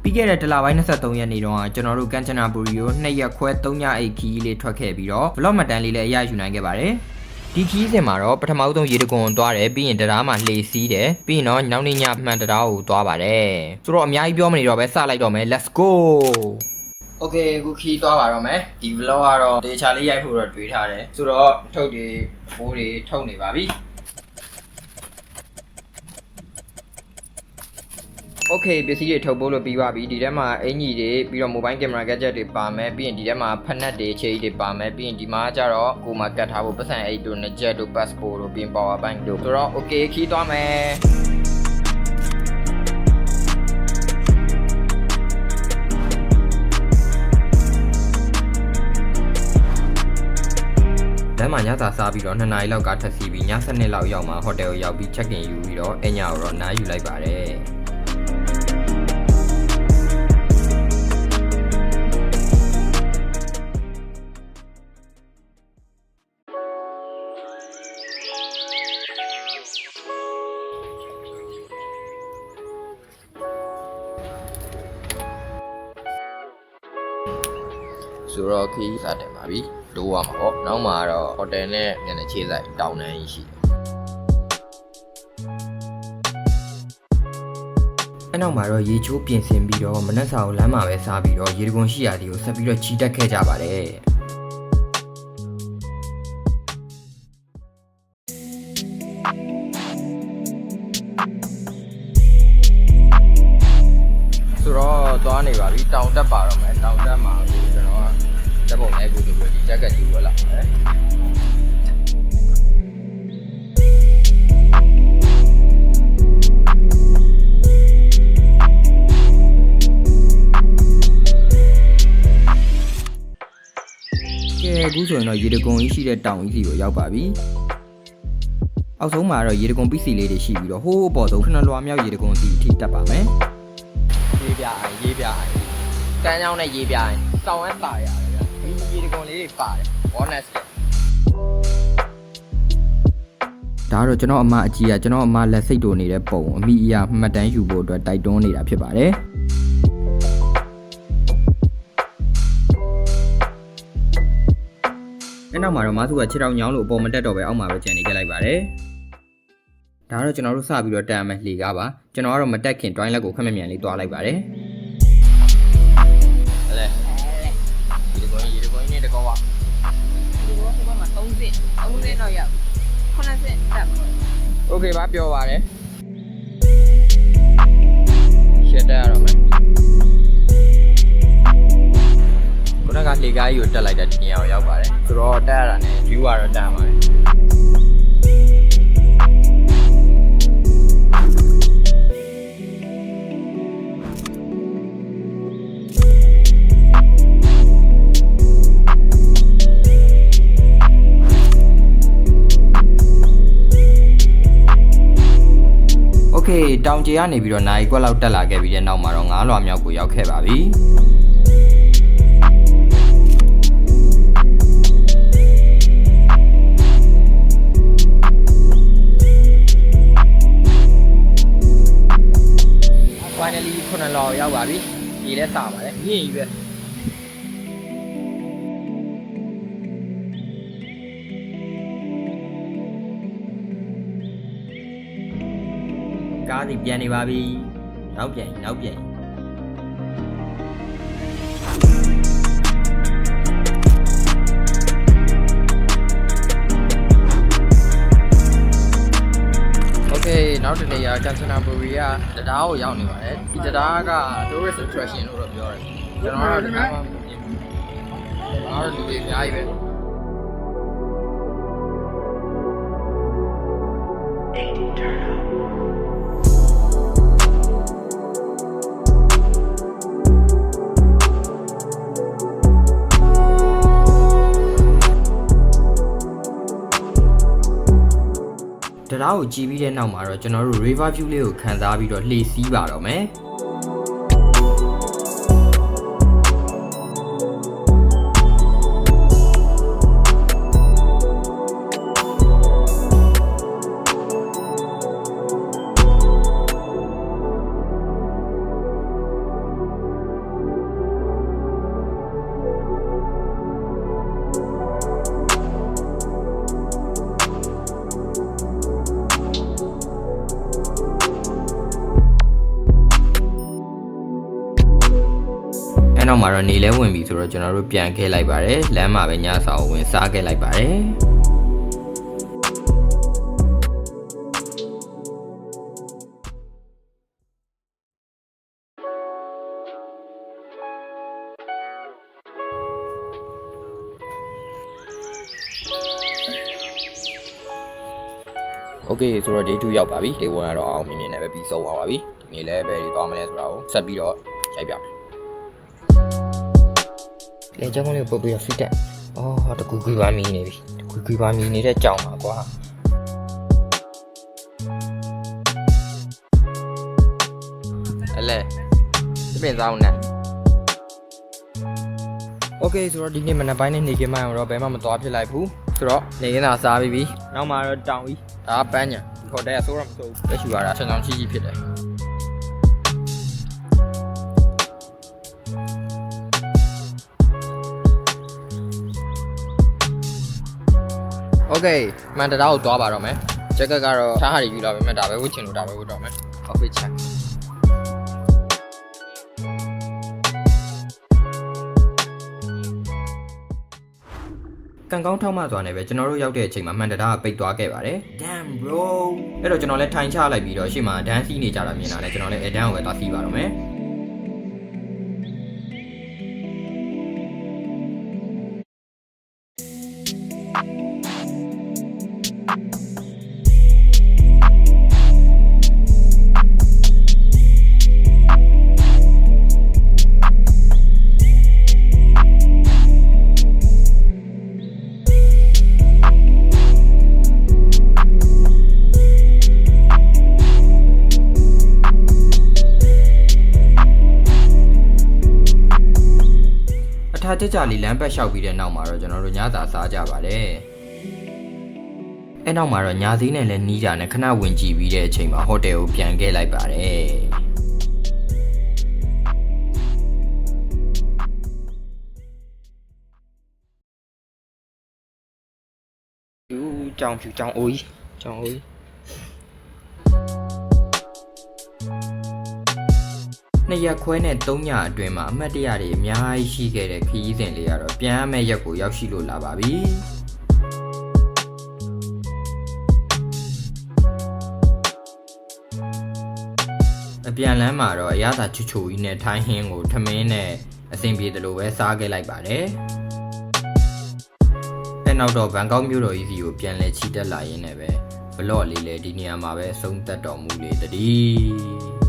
ပြီးခဲ့တဲ့တလပိုင်း23ရက်နေ့တုန်းကကျွန်တော်တို့ကန်ချနာဘူရီကို2ရက်ခွဲ3ညအိတ်ခီးလေးထွက်ခဲ့ပြီးတော့ vlog မှတ်တမ်းလေးလည်းအရယူနိုင်ခဲ့ပါတယ်ဒီခီးစဉ်မှာတော့ပထမဆုံးရေတကွန်သွားတယ်ပြီးရင်တရားမှာလှေစီးတယ်ပြီးရင်တော့နောက်နေ့ညမှန်တရားကိုသွားပါတယ်ဆိုတော့အများကြီးပြောမနေတော့ပဲစလိုက်တော့မယ် let's go Okay ခုခီးသွားပါတော့မယ်ဒီ vlog ကတော့တေချာလေးရိုက်ဖို့တော့တွေးထားတယ်ဆိုတော့ထုတ်တွေဘိုးတွေထုတ်နေပါပြီOkay ပစ္စည်းတွေထုတ်ဖို့လို့ပြီးပါပြီဒီထဲမှာအင်ကြီးတွေပြီးတော့ mobile camera gadget တွေပါမယ်ပြီးရင်ဒီထဲမှာဖက်နက်တွေခြေကြီးတွေပါမယ်ပြီးရင်ဒီမှာကျတော့ကိုမှကတ်ထားဖို့ပတ်စံအိတ်တို့ gadget တို့ passport တို့ပြီးရင် power bank တို့ဆိုတော့ okay ခီးသွားမယ်တမ်းမှာညစာစားပြီးတော့2နာရီလောက်ကထပ်စီးပြီးည7လောက်ရောက်မှဟိုတယ်ကိုရောက်ပြီး check in ယူပြီးတော့အညကိုတော့နားယူလိုက်ပါတယ်ဆိုတော့ခီးစားတယ်ပါပြီတိုးရမှာပေါ့နောက်မှာတော့ဟိုတယ်နဲ့ညနေချေးဆိုင်တောင်းတန်းရှိတယ်အဲ့နောက်မှာတော့ရေချိုးပြင်ဆင်ပြီးတော့မနက်စာကိုလမ်းမှာပဲစားပြီးတော့ရေတကွန်ရှိရာဒီကိုဆက်ပြီးတော့ချီတက်ခဲ့ကြပါတယ်ဆိုတော့သွားနေပါပြီတောင်တက်ပါတော့မယ်တောင်တက်မှာကျွန်တော်ကတက်ပုံနဲ့ကိုဒီဂျက်ကတ်ကြီးဝယ်လာတယ်အခုဆိုရင်တော့ရေတကွန်ကြီးရှိတဲ့တောင်ကြီးစီကိုရောက်ပါပြီအောက်ဆုံးမှာတော့ရေတကွန်ပစ္စည်းလေးတွေရှိပြီးတော့ဟိုးအပေါ်ဆုံးခဏလွာမြောက်ရေတကွန်စီထိတက်ပါမယ်ရေးပြအိုင်ကန်းချောင်းနဲ့ရေးပြအိုင်တောင်ဝဲပါရတယ်ဗျဒီရေတကွန်လေးတွေပါတယ် bonus ဒါတော့ကျွန်တော်အမအကြီးကကျွန်တော်အမလက်စိတ်တို့နေတဲ့ပုံအမိအရာမှတ်တမ်းယူဖို့အတွက်တိုက်တွန်းနေတာဖြစ်ပါတယ်အဲ့နောက်မှာတော့မားစုကခြေထောက်ညောင်းလို့အပေါ်မတက်တော့ပဲအောက်မှာပဲကျန်နေခဲ့လိုက်ပါတယ်ဒါတော့ကျွန်တော်တို့စပြီးတော့တက်ရမယ်လှေကားပါကျွန်တော်ကတော့မတက်ခင် တွိုင်းလက်ကိုခက်မြန်မြန်လေးသွားလိုက်ပါတယ်ဟဲ့လေရေတကွင်းနဲ့တကောကဒီကောမှာ3ဆင့်တော့ရောက်9ဆင့်တက်ပါโอเคပါပြောပါတယ်ရှက်တက်ရတော့မယ်ခုနကလှေကားကြီးကိုတက်လိုက်တဲ့ဒီနေရာကိုရောက်ပါတယ်ဆိုတော့တက်ရတာနဲ့ view ကတော့တက်ပါတယ်โอเคတောင်ကျေကနေပြီးတော့နိုင်ကွက်လောက်တက်လာခဲ့ပြီးတဲ့နောက်မှာတော့9လွာမြောက်ကိုရောက်ခဲ့ပါပြီfinally 9လောရောက်ပါပြီဒီလဲစပါတယ်မြင့်ကြီးပဲကားစီပြန်နေပါပြီနောက်ပြန်နောက်တစ်နေရာကန်ချနာဘူရီကတရားကိုရောက်နေပါတယ်ဒီတရားက tourist attraction လို့တော့ပြောတယ်ကျွန်တော်တို့တရားမှာမြင်ဘူးအားလူတွေအများကြီးပဲတရားကိုကြည့်ပြီးတဲ့နောက်မှာတော့ကျွန်တော်တို့ river view လေးကိုခံစားပြီးတော့လှေစီးပါတော့မယ် အဲ့နောက်မှာတော့နေလဲဝင်ပြီဆိုတော့ကျွန်တော်တို့ပြန်ခဲ့လိုက်ပါတယ်လမ်းမှာပဲညစာကိုဝင်စားခဲ့လိုက်ပါတယ်โอเคဆိုတော့ day 2ရောက်ပါပြီလေဝင်ကတော့အောင်မြင်မြင်နဲ့ပဲပြီးဆုံးသွားပါပြီဒီနေ့လည်းပဲဒီသွားမလဲဆိုတာကိုဆက်ပြီးတော့ရိုက်ပြမယ်လေကြောင်းလေးပုတ်ပြီးတော့ဖိတက်အော်တကူကူပါမီနေပြီတကူကူပါမီနေတဲ့ကြောင်ပါကွာအလဲဒီပင်စားအောင်နဲ့โอเคဆိုတော့ဒီနေ့မနက်ပိုင်းနဲ့နေကင်းမအောင်တော့ဘယ်မှမသွားဖြစ်လိုက်ဘူးဆိုတော့နေကင်းသာစားပြီးပြီနောက်မှာတော့တောင်ကြီးဒါပန်းညာခေါ်တဲ့ဆိုတော့မဆိုဘူးလက်ရှိရတာဆန်ဆောင်ကြီးဖြစ်တယ်โอเคမန်တရာကိုသွားပါတော့မယ်ဂျက်ကက်ကတော့ထားဟာတွေယူလာပဲမဲ့ဒါပဲဝတ်ချင်လို့ဒါပဲဝတ်တော့မယ် outfit check ကန်ကောင်းထောက်မှစွာနဲ့ပဲကျွန်တော်တို့ရောက်တဲ့အချိန်မှာမှန်တရာကပိတ်သွားခဲ့ပါတယ် Damn bro အဲ့တော့ကျွန်တော်လည်းထိုင်ချလိုက်ပြီးတော့ရှေ့မှာဒန်းစီးနေကြတာမြင်လာတယ်ကျွန်တော်လည်းအဒန်းကိုပဲသွားစီးပါတော့မယ်ထားကြကြလေးလမ်းပတ်လျှောက်ပြီးတဲ့နောက်မှာတော့ကျွန်တော်တို့ညစာစားကြပါတယ်အဲ့နောက်မှာတော့ညာစည်းနဲ့လည်းနီးကြနဲ့ခဏဝင်ကြည့်ပြီးတဲ့အချိန်မှာဟိုတယ်ကိုပြန်ခဲ့လိုက်ပါတယ်ကြောင်ဖြူကြောင်အိုးကြောင်အိုး2ရက်ခွဲနဲ့3ညအတွင်းမှာအမှတ်တရတွေအများကြီးရှိခဲ့တဲ့ခရီးစဉ်လေးကတော့ပြန်ရမယ့်ရက်ကိုရောက်ရှိလို့လာပါပြီအပြန်လမ်းမှာတော့အရသာချူချူကြီးနဲ့ထိုင်းဟင်းကိုထမင်းနဲ့အဆင်ပြေသလိုပဲစားခဲ့လိုက်ပါတယ်အဲ့နောက်တော့ဘန်ကောက်မြို့တော်ကြီးစီကိုပြန်လဲချီတက်လာရင်းနဲ့ပဲဘလော့လေးလည်းဒီနေရာမှာပဲအဆုံးသတ်တော်မူလေတည်း